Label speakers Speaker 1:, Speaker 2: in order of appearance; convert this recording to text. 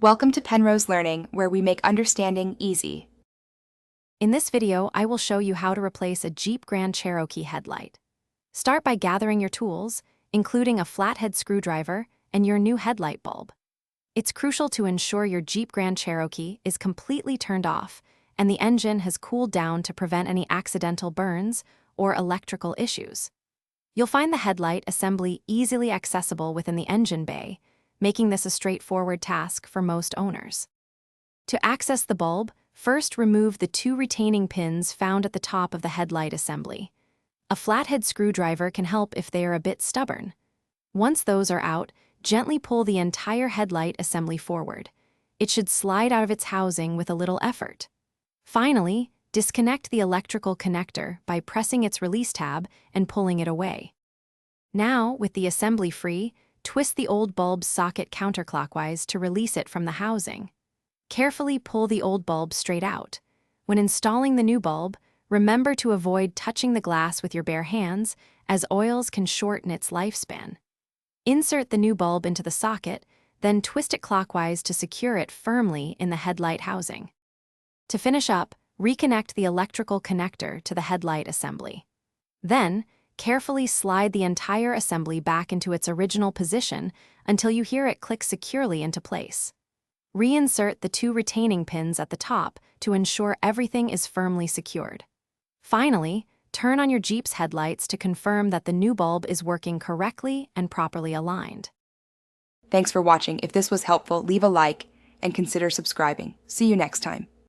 Speaker 1: Welcome to Penrose Learning, where we make understanding easy.
Speaker 2: In this video, I will show you how to replace a Jeep Grand Cherokee headlight. Start by gathering your tools, including a flathead screwdriver and your new headlight bulb. It's crucial to ensure your Jeep Grand Cherokee is completely turned off and the engine has cooled down to prevent any accidental burns or electrical issues. You'll find the headlight assembly easily accessible within the engine bay, making this a straightforward task for most owners. To access the bulb, first remove the two retaining pins found at the top of the headlight assembly. A flathead screwdriver can help if they are a bit stubborn. Once those are out, gently pull the entire headlight assembly forward. It should slide out of its housing with a little effort. Finally, disconnect the electrical connector by pressing its release tab and pulling it away. Now, with the assembly free, twist the old bulb's socket counterclockwise to release it from the housing. Carefully pull the old bulb straight out. When installing the new bulb, remember to avoid touching the glass with your bare hands, as oils can shorten its lifespan. Insert the new bulb into the socket, then twist it clockwise to secure it firmly in the headlight housing. To finish up, reconnect the electrical connector to the headlight assembly. Then, carefully slide the entire assembly back into its original position until you hear it click securely into place. Reinsert the two retaining pins at the top to ensure everything is firmly secured. Finally, turn on your Jeep's headlights to confirm that the new bulb is working correctly and properly aligned.
Speaker 1: Thanks for watching. If this was helpful, leave a like and consider subscribing. See you next time.